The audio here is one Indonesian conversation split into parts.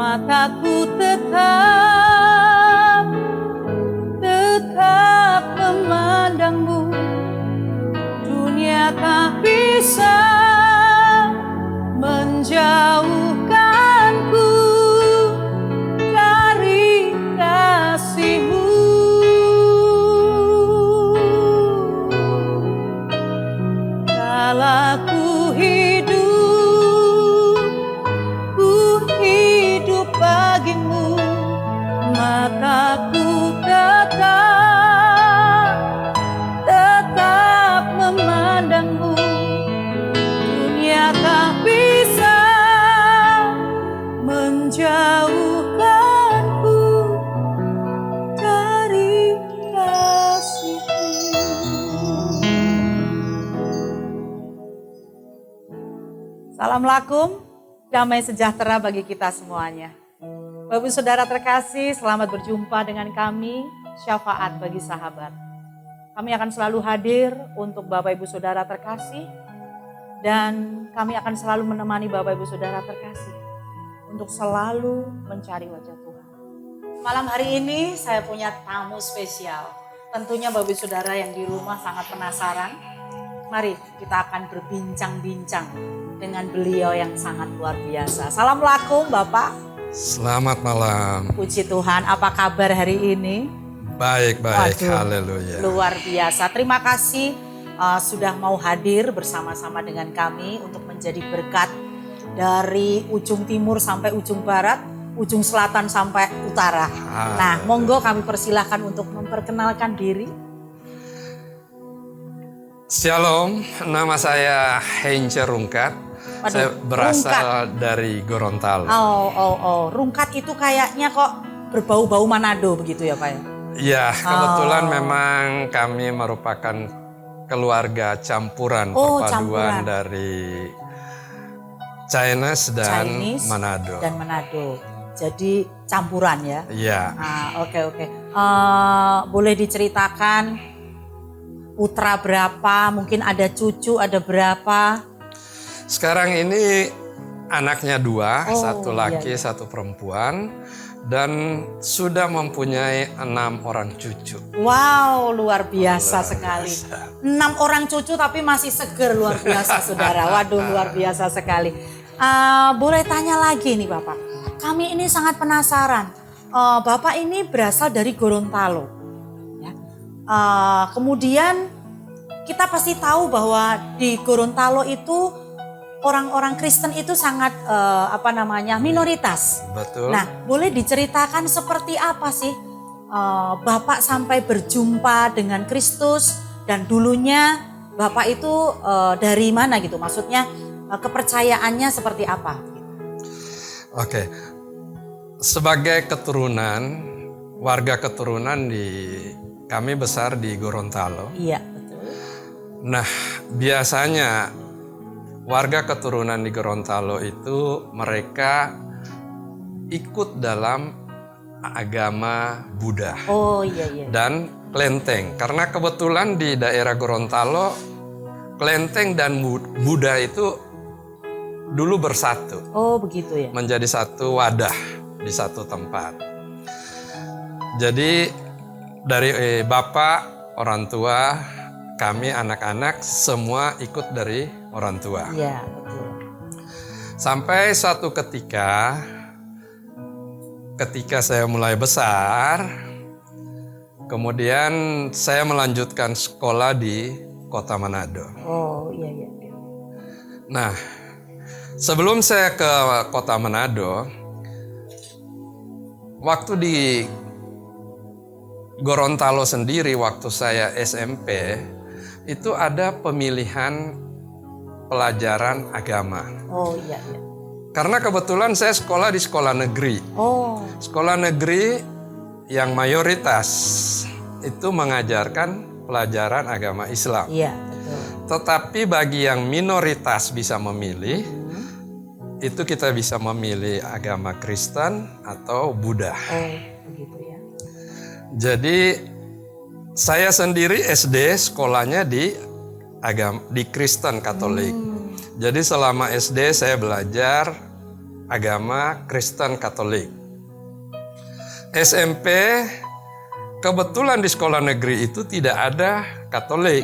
mataku tetap memandangmu. Dunia tak bisa menjauhkanku dari kasih-Mu. Kala ku hidup bagimu, mataku tetap memandangmu. Dunia tak bisa menjauhkanku dari kasih-Mu. Assalamualaikum, damai sejahtera bagi kita semuanya. Bapak Ibu Saudara terkasih, selamat berjumpa dengan kami, Syafaat Bagi Sahabat. Kami akan selalu hadir untuk Bapak Ibu Saudara terkasih, dan kami akan selalu menemani Bapak Ibu Saudara terkasih untuk selalu mencari wajah Tuhan. Malam hari ini saya punya tamu spesial. Tentunya Bapak Ibu Saudara yang di rumah sangat penasaran. Mari kita akan berbincang-bincang dengan beliau yang sangat luar biasa. Assalamualaikum Bapak. Selamat malam. Puji Tuhan, apa kabar hari ini? Baik, haleluya. Luar biasa, terima kasih sudah mau hadir bersama-sama dengan kami untuk menjadi berkat dari ujung timur sampai ujung barat, ujung selatan sampai utara. Nah, monggo kami persilahkan untuk memperkenalkan diri. Shalom, nama saya Heinze Rungkat. Saya berasal dari Gorontalo. Rungkat itu kayaknya kok berbau-bau Manado begitu ya Pak ya? Ya, kebetulan memang kami merupakan keluarga campuran, perpaduan dari Chinese dan Manado. Jadi campuran ya? Iya. Oke. Boleh diceritakan putra berapa, mungkin ada cucu ada berapa? Sekarang ini anaknya 2, satu laki, satu perempuan, dan sudah mempunyai 6 orang cucu. Wow, luar biasa sekali. 6 orang cucu tapi masih seger, luar biasa saudara. Waduh, luar biasa sekali. Boleh tanya lagi nih Bapak. Kami ini sangat penasaran. Bapak ini berasal dari Gorontalo. Ya. Kemudian kita pasti tahu bahwa di Gorontalo itu orang-orang Kristen itu sangat minoritas. Betul. Nah, boleh diceritakan seperti apa sih Bapak sampai berjumpa dengan Kristus, dan dulunya Bapak itu dari mana gitu? Maksudnya kepercayaannya seperti apa? Oke. Sebagai warga keturunan kami besar di Gorontalo. Iya, betul. Nah, biasanya warga keturunan di Gorontalo itu mereka ikut dalam agama Buddha. Oh iya. Dan Klenteng. Karena kebetulan di daerah Gorontalo, Klenteng dan Buddha itu dulu bersatu. Oh begitu ya. Menjadi satu wadah di satu tempat. Jadi dari bapak, orang tua, kami anak-anak semua ikut dari orang tua. Iya, betul. Sampai suatu ketika saya mulai besar, kemudian saya melanjutkan sekolah di Kota Manado. Oh, iya. Nah, sebelum saya ke Kota Manado, waktu di Gorontalo sendiri, waktu saya SMP, itu ada pemilihan pelajaran agama. Oh iya. Karena kebetulan saya sekolah di sekolah negeri. Oh. Sekolah negeri yang mayoritas itu mengajarkan pelajaran agama Islam. Iya, betul. Tetapi bagi yang minoritas bisa memilih, itu kita bisa memilih agama Kristen atau Buddha. Oh, begitu ya. Jadi saya sendiri SD sekolahnya di Kristen Katolik. Jadi selama SD saya belajar agama Kristen Katolik. SMP, kebetulan di sekolah negeri itu tidak ada Katolik.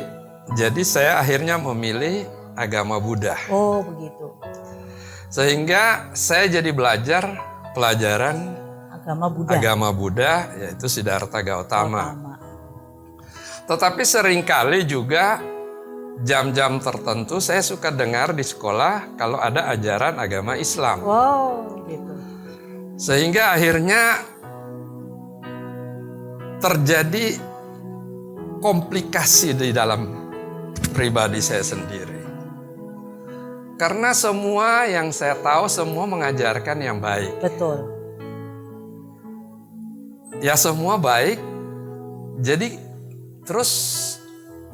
Jadi saya akhirnya memilih agama Buddha. Oh, begitu. Sehingga saya jadi belajar pelajaran Agama Buddha. Buddha, yaitu Siddhartha Gautama. Tetapi seringkali juga jam-jam tertentu saya suka dengar di sekolah kalau ada ajaran agama Islam. Wow, gitu. Sehingga akhirnya terjadi komplikasi di dalam pribadi saya sendiri. Karena semua yang saya tahu semua mengajarkan yang baik. Betul. Ya semua baik, jadi terus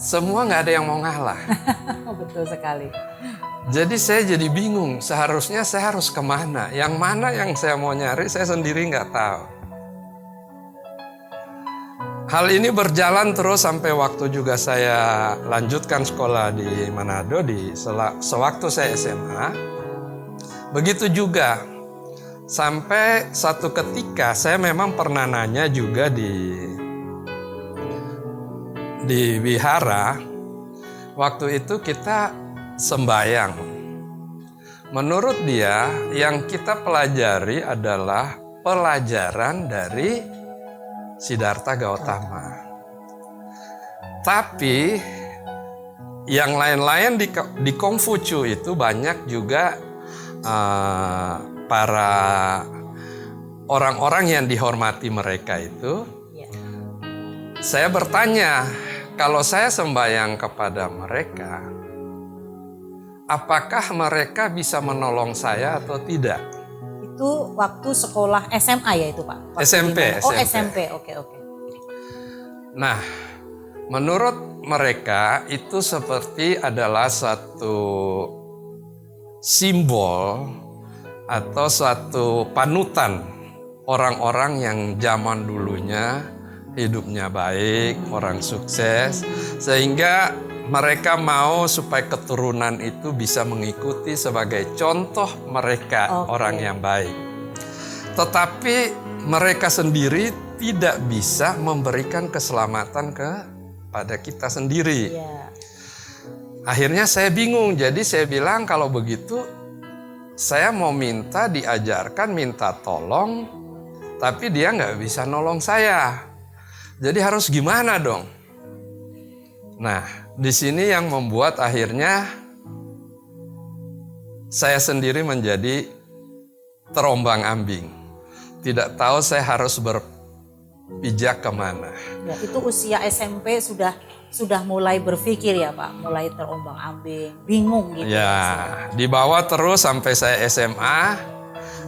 semua nggak ada yang mau ngalah. Betul sekali. Jadi saya jadi bingung, seharusnya saya harus kemana? Yang mana yang saya mau nyari, saya sendiri nggak tahu. Hal ini berjalan terus sampai waktu juga saya lanjutkan sekolah di Manado, sewaktu saya SMA. Begitu juga, sampai satu ketika saya memang pernah nanya juga di wihara. Waktu itu kita sembahyang. Menurut dia, yang kita pelajari adalah pelajaran dari Siddhartha Gautama. Tapi yang lain-lain di Kongfucu itu banyak juga para orang-orang yang dihormati mereka itu. Saya bertanya, kalau saya sembahyang kepada mereka, apakah mereka bisa menolong saya atau tidak? Itu waktu sekolah SMA ya itu Pak? SMP. Oh SMP, oke. Nah, menurut mereka itu seperti adalah satu simbol atau suatu panutan orang-orang yang zaman dulunya hidupnya baik, orang sukses, sehingga mereka mau supaya keturunan itu bisa mengikuti sebagai contoh mereka orang yang baik. Tetapi mereka sendiri tidak bisa memberikan keselamatan kepada kita sendiri. Akhirnya saya bingung, jadi saya bilang kalau begitu saya mau minta diajarkan, minta tolong, tapi dia nggak bisa nolong saya. Jadi harus gimana dong? Nah, di sini yang membuat akhirnya saya sendiri menjadi terombang-ambing. Tidak tahu saya harus berpijak kemana. Ya, itu usia SMP sudah mulai berpikir ya Pak, mulai terombang-ambing, bingung gitu. Ya, dibawa terus sampai saya SMA.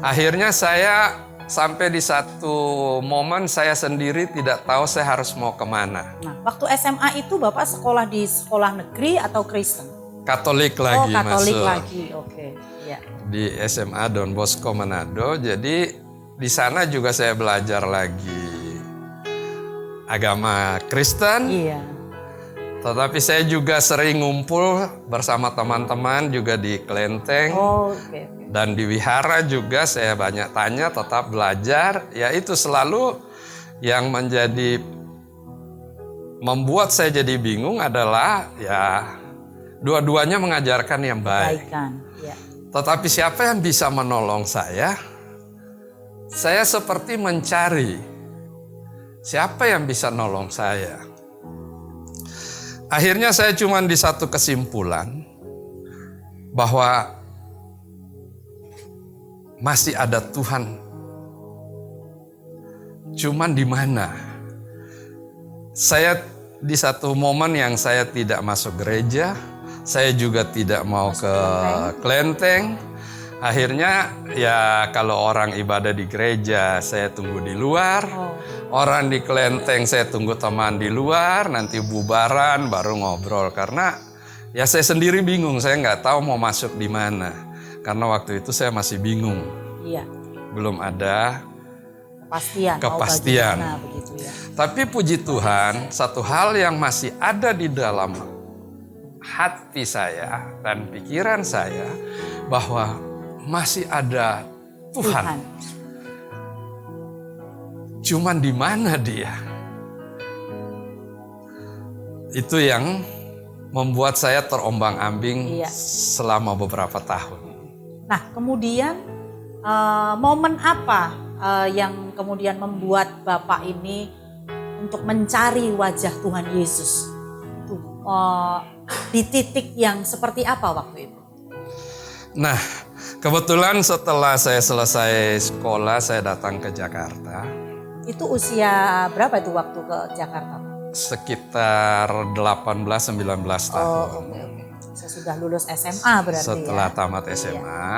Akhirnya saya sampai di satu momen saya sendiri tidak tahu saya harus mau kemana. Nah, waktu SMA itu Bapak sekolah di sekolah negeri atau Kristen? Katolik lagi Katolik masuk. lagi, oke. Ya. Di SMA Don Bosco Manado. Jadi di sana juga saya belajar lagi agama Kristen. Iya. Tetapi saya juga sering ngumpul bersama teman-teman juga di Kelenteng. Oke. Dan di wihara juga saya banyak tanya, tetap belajar. Ya itu selalu yang membuat saya jadi bingung adalah ya dua-duanya mengajarkan yang baik. Ya. Tetapi siapa yang bisa menolong saya? Saya seperti mencari siapa yang bisa nolong saya. Akhirnya saya cuma di satu kesimpulan bahwa masih ada Tuhan. Cuman di mana? Saya di satu momen yang saya tidak masuk gereja, saya juga tidak mau ke Kelenteng. Akhirnya ya kalau orang ibadah di gereja saya tunggu di luar. Orang di Kelenteng saya tunggu teman di luar, nanti bubaran baru ngobrol. Karena ya saya sendiri bingung, saya nggak tahu mau masuk di mana. Karena waktu itu saya masih bingung. Iya. Belum ada kepastian. Begitu ya. Tapi puji Tuhan, satu hal yang masih ada di dalam hati saya dan pikiran saya, bahwa masih ada Tuhan. Cuman di mana dia? Itu yang membuat saya terombang-ambing selama beberapa tahun. Nah, kemudian momen apa yang kemudian membuat Bapak ini untuk mencari wajah Tuhan Yesus? Itu di titik yang seperti apa waktu itu? Nah, kebetulan setelah saya selesai sekolah, saya datang ke Jakarta. Itu usia berapa itu waktu ke Jakarta? Sekitar 18-19 tahun. Oke. Saya sudah lulus SMA berarti. Setelah tamat SMA,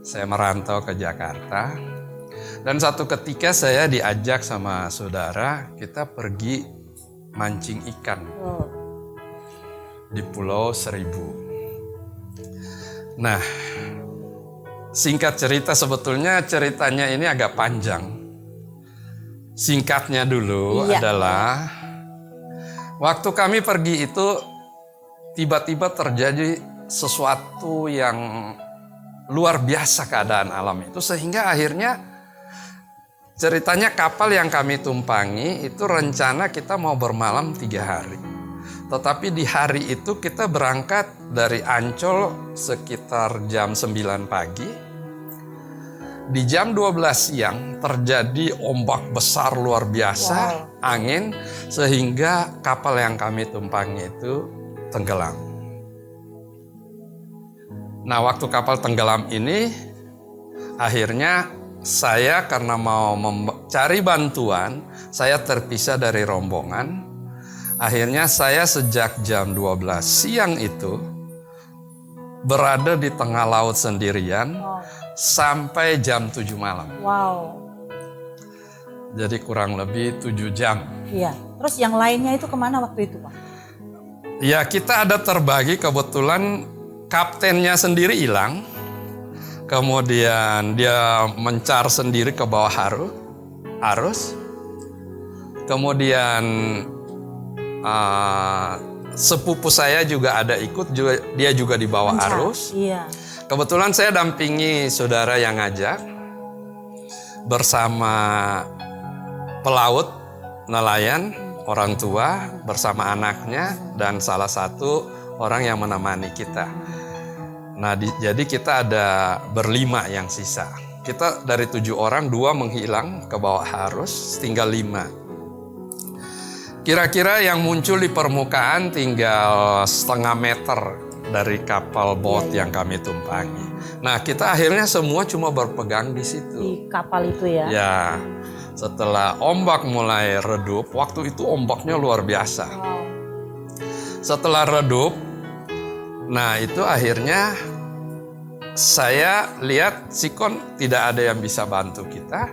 saya merantau ke Jakarta. Dan satu ketika saya diajak sama saudara, kita pergi mancing ikan di Pulau Seribu. Nah, singkat cerita, sebetulnya ceritanya ini agak panjang. Singkatnya dulu adalah waktu kami pergi itu tiba-tiba terjadi sesuatu yang luar biasa keadaan alam itu, sehingga akhirnya ceritanya kapal yang kami tumpangi itu rencana kita mau bermalam 3 hari. Tetapi di hari itu kita berangkat dari Ancol sekitar jam 9 pagi. Di jam 12 siang terjadi ombak besar luar biasa, angin, sehingga kapal yang kami tumpangi itu tenggelam. Nah, waktu kapal tenggelam ini, akhirnya saya karena mau mencari bantuan, saya terpisah dari rombongan. Akhirnya saya sejak jam 12 siang itu berada di tengah laut sendirian sampai jam 7 malam. Wow. Jadi kurang lebih 7 jam. Iya. Terus yang lainnya itu kemana waktu itu, Pak? Ya, kita ada terbagi, kebetulan kaptennya sendiri hilang. Kemudian dia mencar sendiri ke bawah arus. Kemudian sepupu saya juga ada ikut, dia juga di bawah arus. Iya. Kebetulan saya dampingi saudara yang ngajak bersama pelaut, nelayan, orang tua bersama anaknya dan salah satu orang yang menemani kita. Nah, jadi kita ada berlima yang sisa. Kita dari 7 orang, 2 menghilang ke bawah arus, tinggal 5. Kira-kira yang muncul di permukaan tinggal setengah meter dari kapal boat yang kami tumpangi. Nah, kita akhirnya semua cuma berpegang di situ. Di kapal itu ya? Ya, setelah ombak mulai redup, waktu itu ombaknya luar biasa. Setelah redup, nah itu akhirnya saya lihat sikon tidak ada yang bisa bantu kita.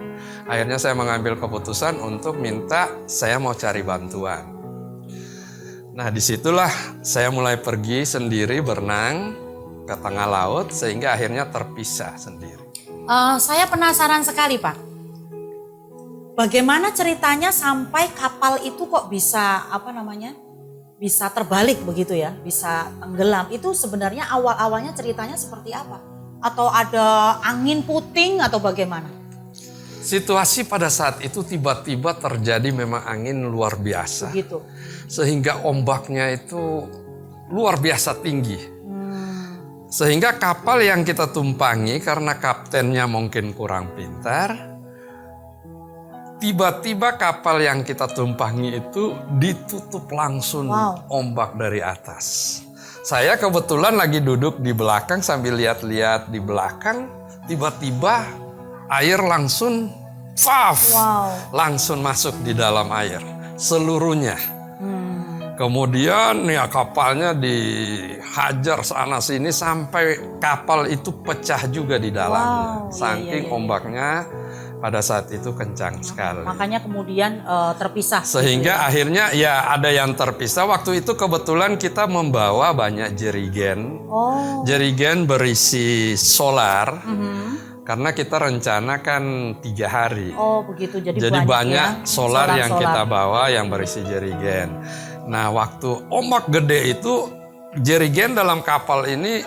Akhirnya saya mengambil keputusan untuk minta saya mau cari bantuan. Nah, disitulah saya mulai pergi sendiri berenang ke tengah laut sehingga akhirnya terpisah sendiri. Saya penasaran sekali, Pak. Bagaimana ceritanya sampai kapal itu kok bisa bisa terbalik begitu ya, bisa tenggelam. Itu sebenarnya awal-awalnya ceritanya seperti apa? Atau ada angin puting atau bagaimana? Situasi pada saat itu tiba-tiba terjadi memang angin luar biasa. Begitu. Sehingga ombaknya itu luar biasa tinggi. Sehingga kapal yang kita tumpangi karena kaptennya mungkin kurang pintar, tiba-tiba kapal yang kita tumpangi itu ditutup langsung ombak dari atas. Saya kebetulan lagi duduk di belakang sambil lihat-lihat di belakang, tiba-tiba air langsung langsung masuk di dalam air seluruhnya. Kemudian ya kapalnya dihajar sana sini sampai kapal itu pecah juga di dalamnya. Saking ombaknya pada saat itu kencang sekali. Makanya kemudian terpisah. Sehingga akhirnya ya ada yang terpisah. Waktu itu kebetulan kita membawa banyak jerigen. Jerigen berisi solar. Karena kita rencanakan 3 hari. Oh begitu, jadi banyak solar yang kita bawa yang berisi jerigen. Nah, waktu ombak gede itu jerigen dalam kapal ini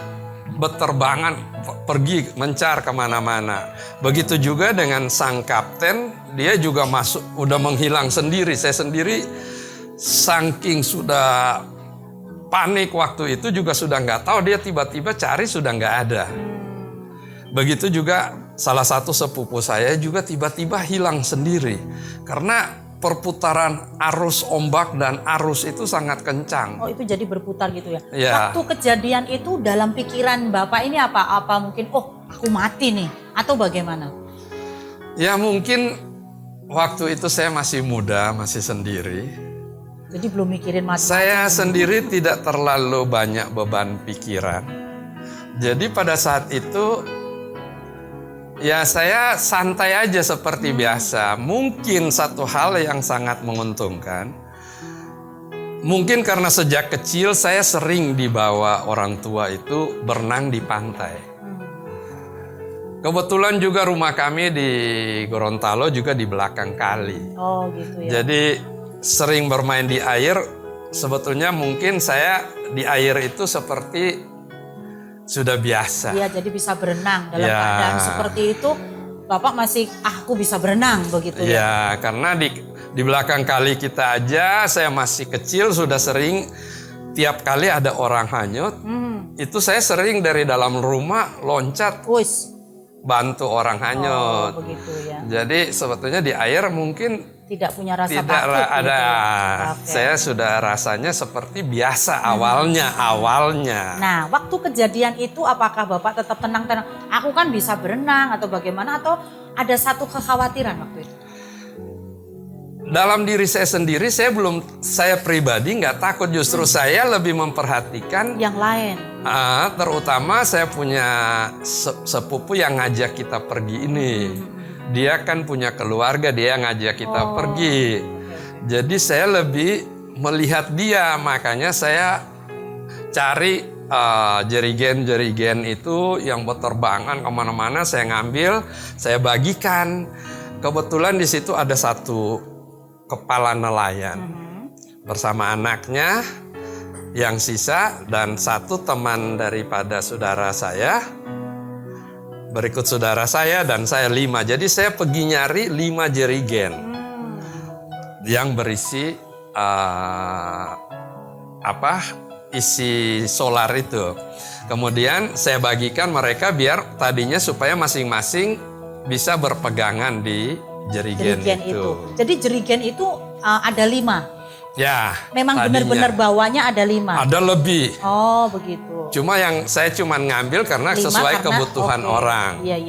berterbangan pergi mencar kemana-mana. Begitu juga dengan sang kapten, dia juga udah menghilang sendiri. Saya sendiri saking sudah panik waktu itu juga sudah nggak tahu, dia tiba-tiba cari sudah nggak ada. Begitu juga salah satu sepupu saya juga tiba-tiba hilang sendiri karena perputaran arus ombak dan arus itu sangat kencang. Oh, itu jadi berputar gitu ya. Ya. Waktu kejadian itu dalam pikiran Bapak ini apa? Apa mungkin aku mati nih atau bagaimana? Ya mungkin waktu itu saya masih muda, masih sendiri. Jadi belum mikirin mati. Saya sendiri tidak terlalu banyak beban pikiran. Jadi pada saat itu ya saya santai aja seperti biasa. Mungkin satu hal yang sangat menguntungkan. Mungkin karena sejak kecil saya sering dibawa orang tua itu berenang di pantai. Kebetulan juga rumah kami di Gorontalo juga di belakang kali. Oh gitu ya. Jadi sering bermain di air. Sebetulnya mungkin saya di air itu seperti sudah biasa. Iya, jadi bisa berenang dalam Ya. keadaan seperti itu. Bapak masih aku bisa berenang begitu ya. Ya, karena di belakang kali kita aja saya masih kecil sudah sering tiap kali ada orang hanyut. Itu saya sering dari dalam rumah loncat Wis. bantu orang hanyut. Oh, begitu ya. Jadi sebetulnya di air mungkin Tidak punya rasa tidak takut ada. gitu ya. Oke. Saya sudah rasanya seperti biasa awalnya. Nah, waktu kejadian itu apakah Bapak tetap tenang-tenang? Aku kan bisa berenang atau bagaimana? Atau ada satu kekhawatiran waktu itu? Dalam diri saya sendiri, saya pribadi nggak takut. Justru saya lebih memperhatikan Yang lain. terutama saya punya sepupu yang ngajak kita pergi ini. Dia kan punya keluarga, dia ngajak kita pergi. Jadi saya lebih melihat dia, makanya saya cari jerigen-jerigen itu yang berterbangan kemana-mana. Saya ngambil, saya bagikan. Kebetulan di situ ada satu kepala nelayan bersama anaknya yang sisa dan satu teman daripada saudara saya. Berikut saudara saya dan saya 5. Jadi saya pergi nyari 5 jerigen yang berisi isi solar itu. Kemudian saya bagikan mereka biar tadinya supaya masing-masing bisa berpegangan di jerigen itu. Jadi jerigen itu ada 5. Ya. Memang tadinya. benar-benar bawahnya ada 5. Ada lebih. Oh begitu. Cuma saya cuma ngambil karena 5 sesuai karena, kebutuhan orang. Iya.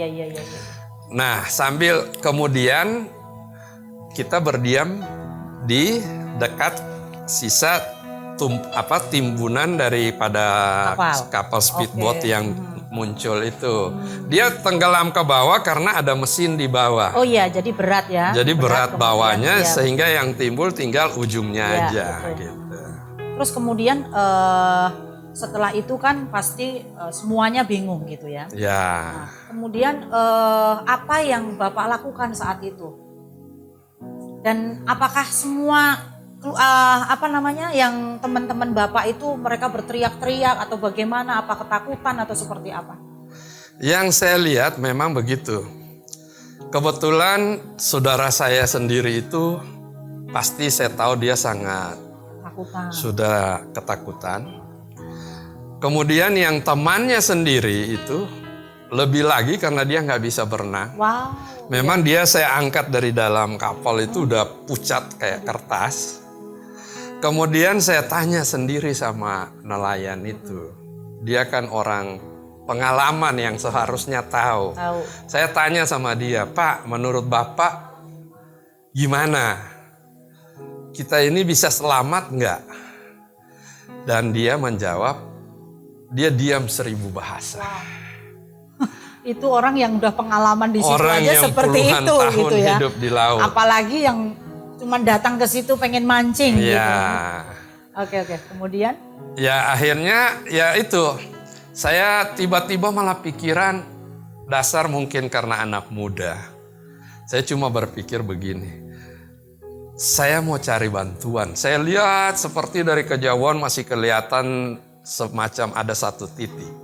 Nah, sambil kemudian kita berdiam di dekat sisa timbunan daripada kapal speedboat yang muncul itu. Dia tenggelam ke bawah karena ada mesin di bawah. Oh iya, jadi berat ya. Jadi berat bawahnya ya. sehingga yang timbul tinggal ujungnya aja betul. gitu. Terus kemudian setelah itu kan pasti semuanya bingung gitu ya. Ya. Nah, kemudian apa yang Bapak lakukan saat itu? Dan apakah semua yang teman-teman Bapak itu mereka berteriak-teriak atau bagaimana? Apa ketakutan atau seperti apa? Yang saya lihat memang begitu. Kebetulan saudara saya sendiri itu pasti saya tahu dia sangat sudah ketakutan. Kemudian yang temannya sendiri itu lebih lagi karena dia nggak bisa berenang. Wow. Memang dia saya angkat dari dalam kapal itu udah pucat kayak kertas. Kemudian saya tanya sendiri sama nelayan itu. Dia kan orang pengalaman yang seharusnya tahu. Saya tanya sama dia, Pak, menurut Bapak gimana? Kita ini bisa selamat nggak? Dan dia menjawab, dia diam 1000 bahasa. Wow. Itu orang yang udah pengalaman di situ orang aja yang seperti puluhan itu tahun gitu ya. hidup di laut. Apalagi yang cuma datang ke situ pengen mancing gitu. Ya. Oke. Kemudian? Ya akhirnya ya itu. Saya tiba-tiba malah pikiran dasar mungkin karena anak muda. Saya cuma berpikir begini. Saya mau cari bantuan. Saya lihat seperti dari kejauhan masih kelihatan semacam ada satu titik.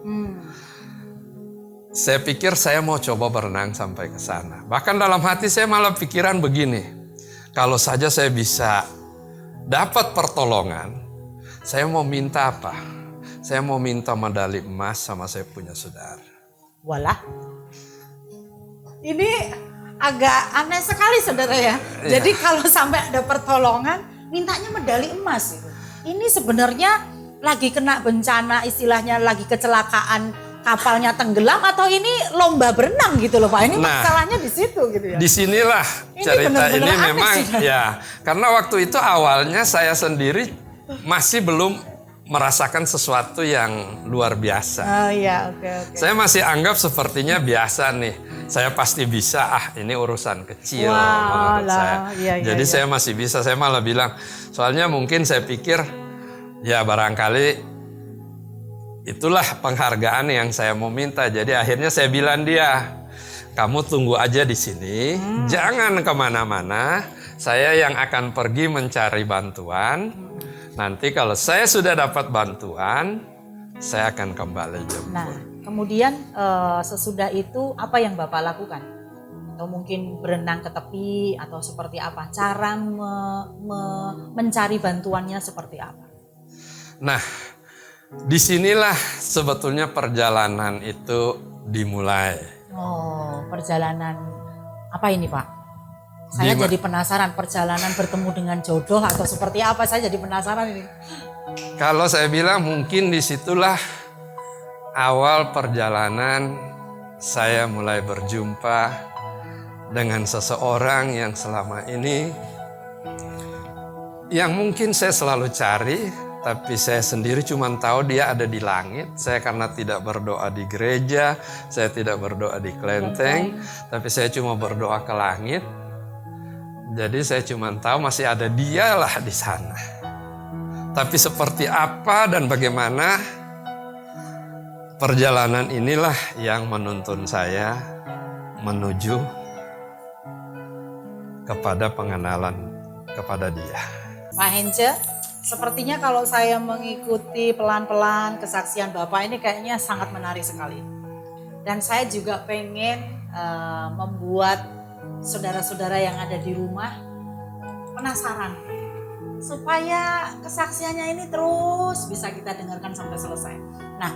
saya pikir saya mau coba berenang sampai ke sana. Bahkan dalam hati saya malah pikiran begini, kalau saja saya bisa dapat pertolongan, saya mau minta apa? Saya mau minta medali emas sama saya punya saudara. Walah, ini agak aneh sekali saudara ya. Jadi kalau sampai ada pertolongan, mintanya medali emas. Ini sebenarnya lagi kena bencana, istilahnya lagi kecelakaan, kapalnya tenggelam, atau ini lomba berenang gitu loh Pak. Ini masalahnya di situ gitu ya. Disinilah cerita ini memang sih, ya. Karena waktu itu awalnya saya sendiri masih belum merasakan sesuatu yang luar biasa. Oh iya, oke. Saya masih anggap sepertinya biasa nih. Saya pasti bisa, ini urusan kecil menurut saya. Iya, Jadi saya masih bisa, saya malah bilang. Soalnya mungkin saya pikir ya barangkali itulah penghargaan yang saya mau minta. Jadi akhirnya saya bilang dia, kamu tunggu aja di sini, jangan kemana-mana. Saya yang akan pergi mencari bantuan. Nanti kalau saya sudah dapat bantuan, saya akan kembali jemput. Nah, kemudian sesudah itu apa yang Bapak lakukan? Atau mungkin berenang ke tepi atau seperti apa? Cara mencari bantuannya seperti apa? Nah, disinilah sebetulnya perjalanan itu dimulai. Oh, perjalanan apa ini Pak? Saya jadi penasaran, perjalanan bertemu dengan jodoh atau seperti apa? Saya jadi penasaran ini. Kalau saya bilang mungkin disitulah awal perjalanan saya mulai berjumpa dengan seseorang yang selama ini, yang mungkin saya selalu cari, tapi saya sendiri cuma tahu dia ada di langit. Saya karena tidak berdoa di gereja, saya tidak berdoa di kelenteng, tapi saya cuma berdoa ke langit. Jadi saya cuma tahu masih ada dialah di sana. Tapi seperti apa dan bagaimana, perjalanan inilah yang menuntun saya menuju kepada pengenalan kepada dia. Pak Hence, sepertinya kalau saya mengikuti pelan-pelan kesaksian Bapak ini kayaknya sangat menarik sekali. Dan saya juga pengen membuat saudara-saudara yang ada di rumah penasaran. Supaya kesaksiannya ini terus bisa kita dengarkan sampai selesai. Nah,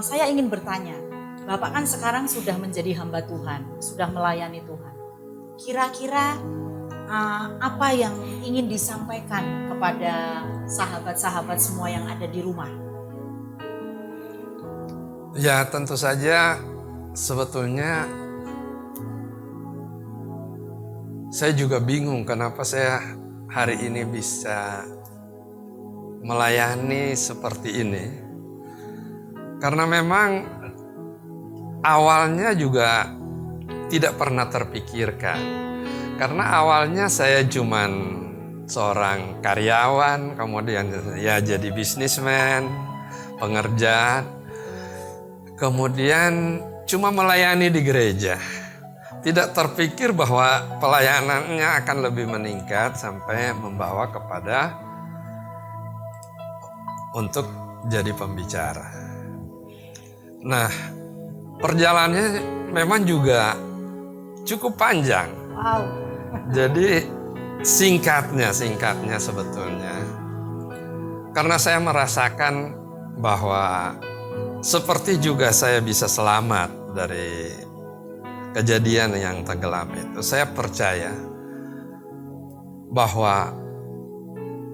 saya ingin bertanya, Bapak kan sekarang sudah menjadi hamba Tuhan, sudah melayani Tuhan. Kira-kira apa yang ingin disampaikan kepada sahabat-sahabat semua yang ada di rumah? Ya tentu saja sebetulnya saya juga bingung kenapa saya hari ini bisa melayani seperti ini. Karena memang awalnya juga tidak pernah terpikirkan. Karena awalnya saya cuman seorang karyawan, kemudian ya jadi bisnismen, pengerja, kemudian cuma melayani di gereja. Tidak terpikir bahwa pelayanannya akan lebih meningkat sampai membawa kepada untuk jadi pembicara. Nah, perjalanannya memang juga cukup panjang. Wow. Jadi singkatnya sebetulnya. Karena saya merasakan bahwa seperti juga saya bisa selamat dari kejadian yang tenggelam itu. Saya percaya bahwa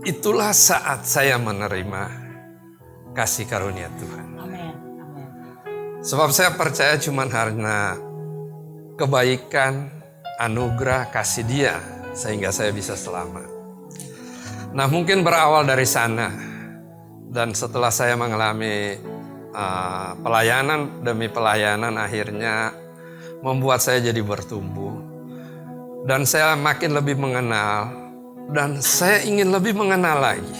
itulah saat saya menerima kasih karunia Tuhan. Amin. Sebab saya percaya cuma karena kebaikan, anugerah, kasih Dia sehingga saya bisa selamat. Nah, mungkin berawal dari sana, dan setelah saya mengalami pelayanan demi pelayanan, akhirnya membuat saya jadi bertumbuh. Dan saya makin lebih mengenal, dan saya ingin lebih mengenal lagi.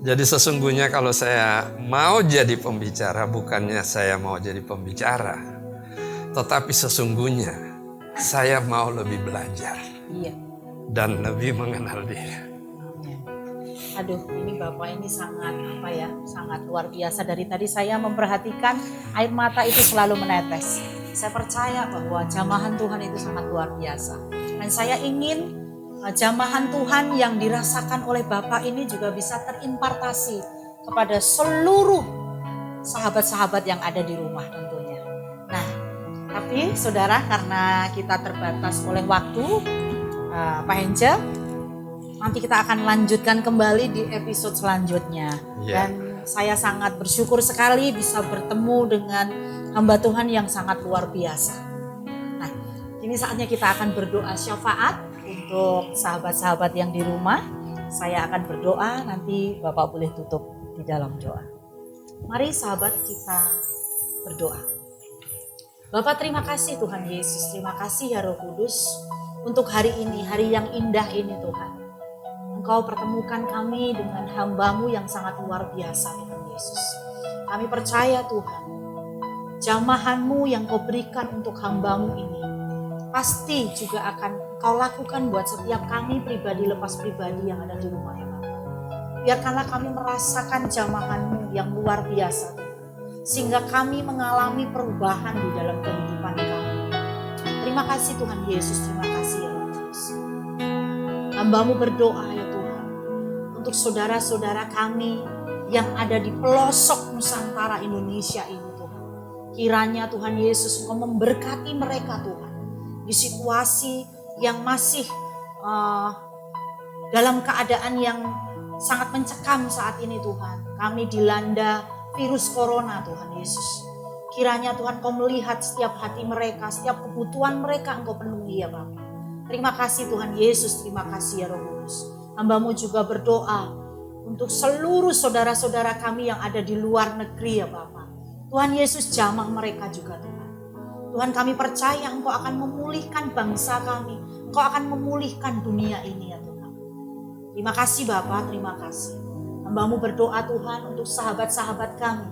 Jadi sesungguhnya kalau saya mau jadi pembicara, bukannya saya mau jadi pembicara, tetapi sesungguhnya saya mau lebih belajar. Iya. Dan lebih mengenal Dia. Aduh, ini Bapak ini sangat sangat luar biasa. Dari tadi saya memperhatikan air mata itu selalu menetes. Saya percaya bahwa jamahan Tuhan itu sangat luar biasa. Dan saya ingin jamahan Tuhan yang dirasakan oleh Bapak ini juga bisa terimpartasi kepada seluruh sahabat-sahabat yang ada di rumah tentunya. Nah, tapi saudara, karena kita terbatas oleh waktu, Pak Hence, nanti kita akan lanjutkan kembali di episode selanjutnya. Dan saya sangat bersyukur sekali bisa bertemu dengan hamba Tuhan yang sangat luar biasa. Nah, ini saatnya kita akan berdoa syafaat untuk sahabat-sahabat yang di rumah. Saya akan berdoa, nanti Bapak boleh tutup di dalam doa. Mari sahabat kita berdoa. Bapak, terima kasih Tuhan Yesus, terima kasih ya Roh Kudus untuk hari ini, hari yang indah ini Tuhan. Engkau pertemukan kami dengan hamba-Mu yang sangat luar biasa Tuhan Yesus. Kami percaya Tuhan, jamahan-Mu yang Kau berikan untuk hamba-Mu ini pasti juga akan Kau lakukan buat setiap kami pribadi lepas pribadi yang ada di rumah ya Bapak. Biarkanlah kami merasakan jamahan-Mu yang luar biasa Tuhan, sehingga kami mengalami perubahan di dalam kehidupan kami. Terima kasih Tuhan Yesus, terima kasih ya Roh Kudus. Hamba-Mu berdoa ya Tuhan, untuk saudara-saudara kami yang ada di pelosok Nusantara Indonesia ini Tuhan. Kiranya Tuhan Yesus Engkau memberkati mereka Tuhan, di situasi yang masih dalam keadaan yang sangat mencekam saat ini Tuhan. Kami dilanda virus corona Tuhan Yesus. Kiranya Tuhan Kau melihat setiap hati mereka, setiap kebutuhan mereka Engkau penuhi ya Bapak. Terima kasih Tuhan Yesus, terima kasih ya Roh Kudus. Hamba-Mu juga berdoa untuk seluruh saudara-saudara kami yang ada di luar negeri ya Bapak. Tuhan Yesus jamah mereka juga Tuhan. Tuhan, kami percaya Engkau akan memulihkan bangsa kami. Engkau akan memulihkan dunia ini ya Tuhan. Terima kasih Bapak, terima kasih. Hamba-Mu berdoa Tuhan untuk sahabat-sahabat kami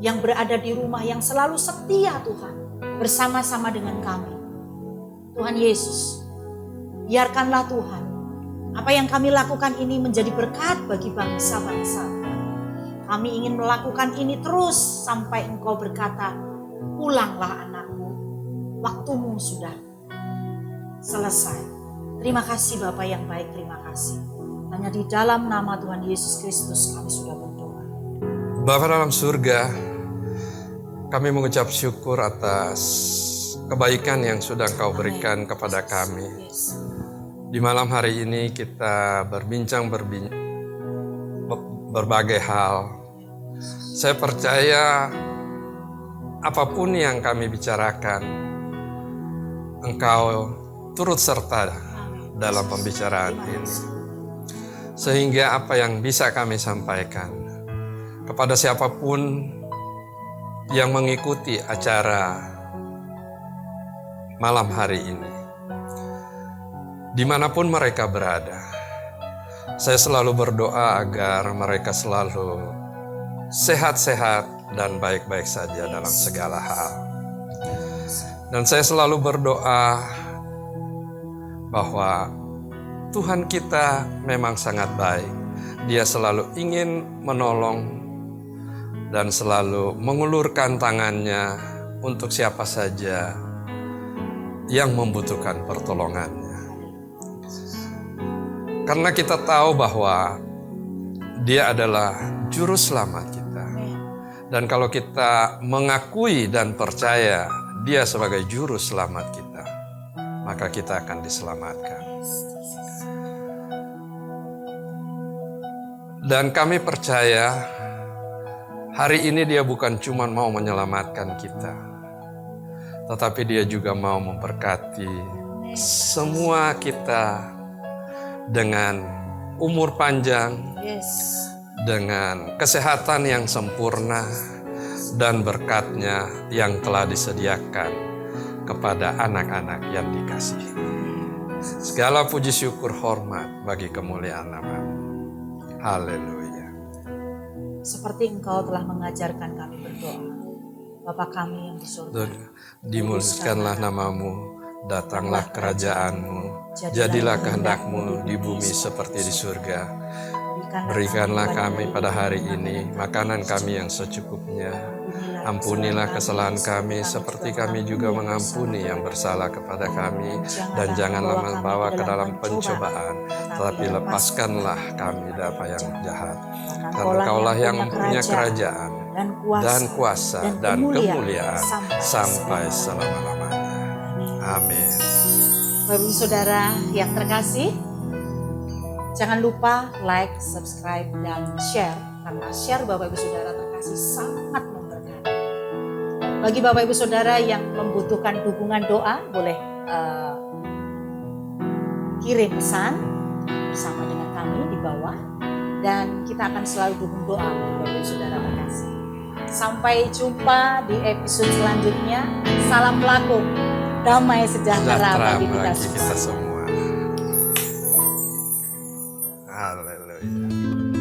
yang berada di rumah, yang selalu setia Tuhan bersama-sama dengan kami. Tuhan Yesus, biarkanlah Tuhan apa yang kami lakukan ini menjadi berkat bagi bangsa-bangsa. Kami ingin melakukan ini terus sampai Engkau berkata, pulanglah anakku, waktumu sudah selesai. Terima kasih Bapa yang baik, terima kasih. Hanya di dalam nama Tuhan Yesus Kristus kami sudah berdoa. Bapa dalam surga, kami mengucap syukur atas kebaikan yang sudah Engkau berikan kepada kami. Di malam hari ini kita berbincang berbagai hal. Saya percaya apapun yang kami bicarakan, Engkau turut serta dalam pembicaraan ini. Sehingga apa yang bisa kami sampaikan kepada siapapun yang mengikuti acara malam hari ini, dimanapun mereka berada, saya selalu berdoa agar mereka selalu sehat-sehat dan baik-baik saja dalam segala hal. Dan saya selalu berdoa bahwa Tuhan kita memang sangat baik. Dia selalu ingin menolong dan selalu mengulurkan tangannya untuk siapa saja yang membutuhkan pertolongannya. Karena kita tahu bahwa Dia adalah juru selamat kita. Dan kalau kita mengakui dan percaya Dia sebagai juru selamat kita, maka kita akan diselamatkan. Dan kami percaya hari ini Dia bukan cuma mau menyelamatkan kita, tetapi Dia juga mau memberkati semua kita dengan umur panjang, dengan kesehatan yang sempurna, dan berkat-Nya yang telah disediakan kepada anak-anak yang dikasihi. Segala puji syukur hormat bagi kemuliaan nama-Mu. Haleluya. Seperti Engkau telah mengajarkan kami berdoa, Bapa kami yang di surga, dimuliakanlah nama-Mu, datanglah kerajaan-Mu, jadilah kehendak-Mu di bumi seperti di surga. Berikanlah kami pada hari ini makanan kami yang secukupnya. Ampunilah kesalahan kami seperti kami juga mengampuni yang bersalah kepada kami. Dan janganlah membawa ke dalam pencobaan, tetapi lepaskanlah kami dari yang jahat. Karena Kaulah yang mempunyai kerajaan dan kuasa dan kemuliaan sampai selama-lamanya. Amin. Bapak Ibu Saudara yang terkasih, jangan lupa like, subscribe, dan share. Karena share Bapak Ibu Saudara terkasih sangat memberkati. Bagi Bapak Ibu Saudara yang membutuhkan dukungan doa, boleh kirim pesan bersama dengan kami di bawah. Dan kita akan selalu dukung doa Bapak Ibu Saudara terkasih. Sampai jumpa di episode selanjutnya. Salam pelakung, damai sejahtera bagi kita semua. Haleluya.